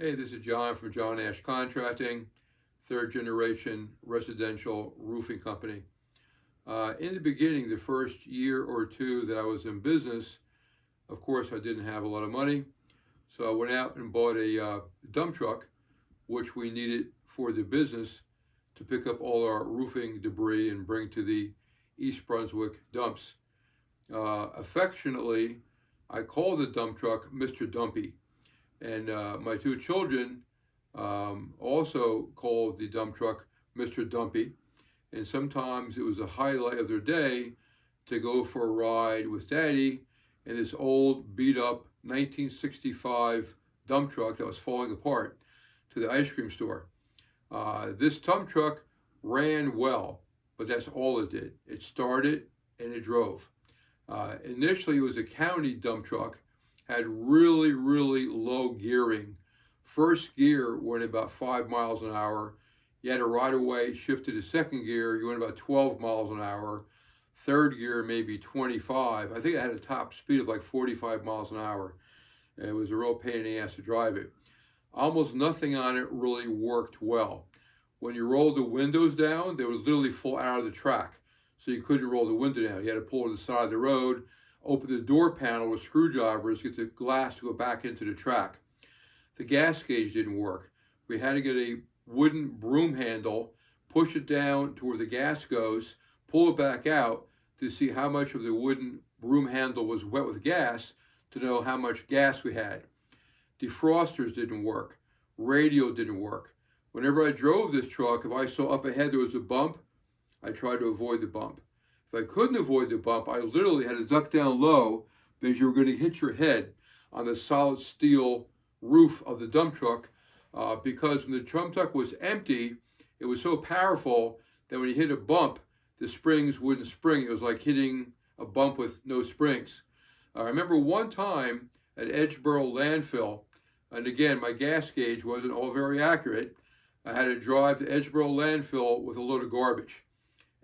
Hey, this is John from John Asch Contracting, third generation residential roofing company. In the beginning, the first year or two that I was in business, of course, I didn't have a lot of money. So I went out and bought a dump truck, which we needed for the business to pick up all our roofing debris and bring to the East Brunswick dumps. Affectionately, I call the dump truck Mister Dumpy. And my two children also called the dump truck Mister Dumpy. And sometimes it was a highlight of their day to go for a ride with Daddy in this old beat up 1965 dump truck that was falling apart to the ice cream store. This dump truck ran well, but that's all it did. It started and it drove. Initially, it was a county dump truck, had really, really low gearing. First gear went about 5 miles an hour. You had to right away shift to the second gear, you went about 12 miles an hour. Third gear, maybe 25. I think it had a top speed of like 45 miles an hour. And it was a real pain in the ass to drive it. Almost nothing on it really worked well. When you rolled the windows down, they would literally fall out of the track. So you couldn't roll the window down. You had to pull to the side of the road, open the door panel with screwdrivers, get the glass to go back into the track. The gas gauge didn't work. We had to get a wooden broom handle, push it down to where the gas goes, pull it back out to see how much of the wooden broom handle was wet with gas to know how much gas we had. Defrosters didn't work. Radio didn't work. Whenever I drove this truck, if I saw up ahead there was a bump, I tried to avoid the bump. If I couldn't avoid the bump, I literally had to duck down low because you were going to hit your head on the solid steel roof of the dump truck because when the dump truck was empty, it was so powerful that when you hit a bump, the springs wouldn't spring. It was like hitting a bump with no springs. I remember one time at Edgeboro landfill, and again, my gas gauge wasn't all very accurate. I had to drive to Edgeboro landfill with a load of garbage.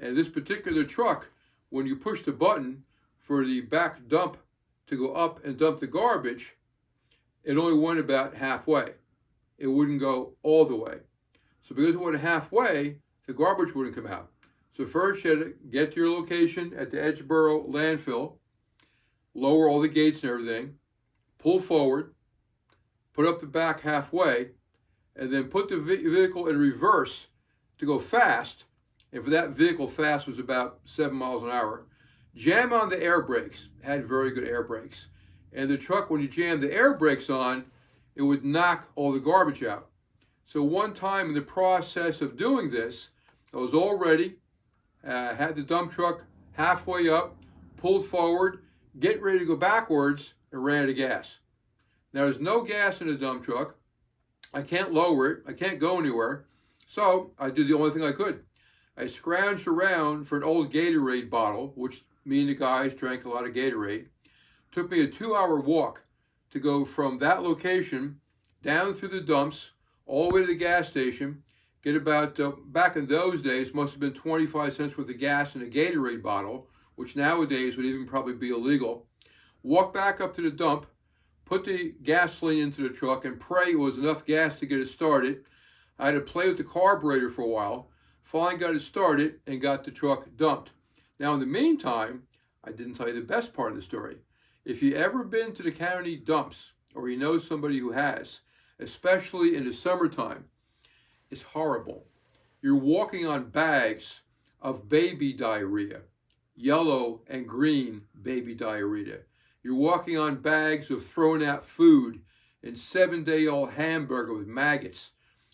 And this particular truck, when you push the button for the back dump to go up and dump the garbage, it only went about halfway. It wouldn't go all the way. So because it went halfway, the garbage wouldn't come out. So first you had to get to your location at the Edgeboro landfill, lower all the gates and everything, pull forward, put up the back halfway, and then put the vehicle in reverse to go fast. And for that vehicle, fast was about 7 miles an hour. Jam on the air brakes, had very good air brakes. And the truck, when you jammed the air brakes on, it would knock all the garbage out. So one time in the process of doing this, I was all ready, had the dump truck halfway up, pulled forward, getting ready to go backwards, and ran out of gas. Now there's no gas in the dump truck. I can't lower it. I can't go anywhere. So I did the only thing I could. I scrounged around for an old Gatorade bottle, which me and the guys drank a lot of Gatorade. Took me a 2-hour walk to go from that location down through the dumps, all the way to the gas station, get about, back in those days, must have been 25 cents worth of gas in a Gatorade bottle, which nowadays would even probably be illegal. Walk back up to the dump, put the gasoline into the truck, and pray it was enough gas to get it started. I had to play with the carburetor for a while. Finally got it started and got the truck dumped. Now in the meantime, I didn't tell you the best part of the story. If you've ever been to the county dumps, or you know somebody who has, especially in the summertime, it's horrible. You're walking on bags of baby diarrhea, yellow and green baby diarrhea. You're walking on bags of thrown out food and 7-day-old hamburger with maggots.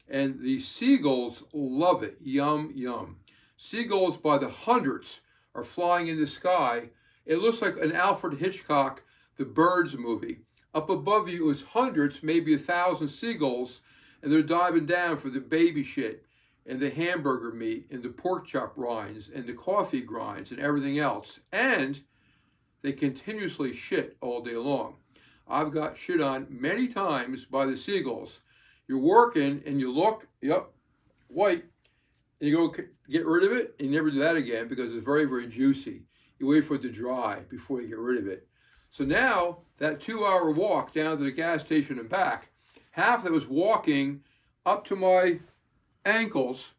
And the seagulls love it. Yum, yum. Seagulls by the hundreds are flying in the sky. It looks like an Alfred Hitchcock, The Birds movie. Up above you is hundreds, maybe 1,000 seagulls, and they're diving down for the baby shit and the hamburger meat and the pork chop rinds and the coffee grinds and everything else. And they continuously shit all day long. I've got shit on many times by the seagulls. You're working and you look, yep, white, and you go get rid of it, and you never do that again because it's very, very juicy. You wait for it to dry before you get rid of it. So now that 2-hour walk down to the gas station and back, half that was walking up to my ankles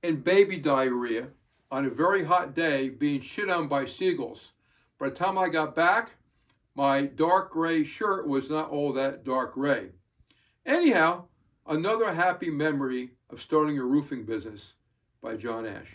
in baby diarrhea on a very hot day, being shit on by seagulls. By the time I got back, my dark gray shirt was not all that dark gray. Anyhow, another happy memory of starting a roofing business by John Asch.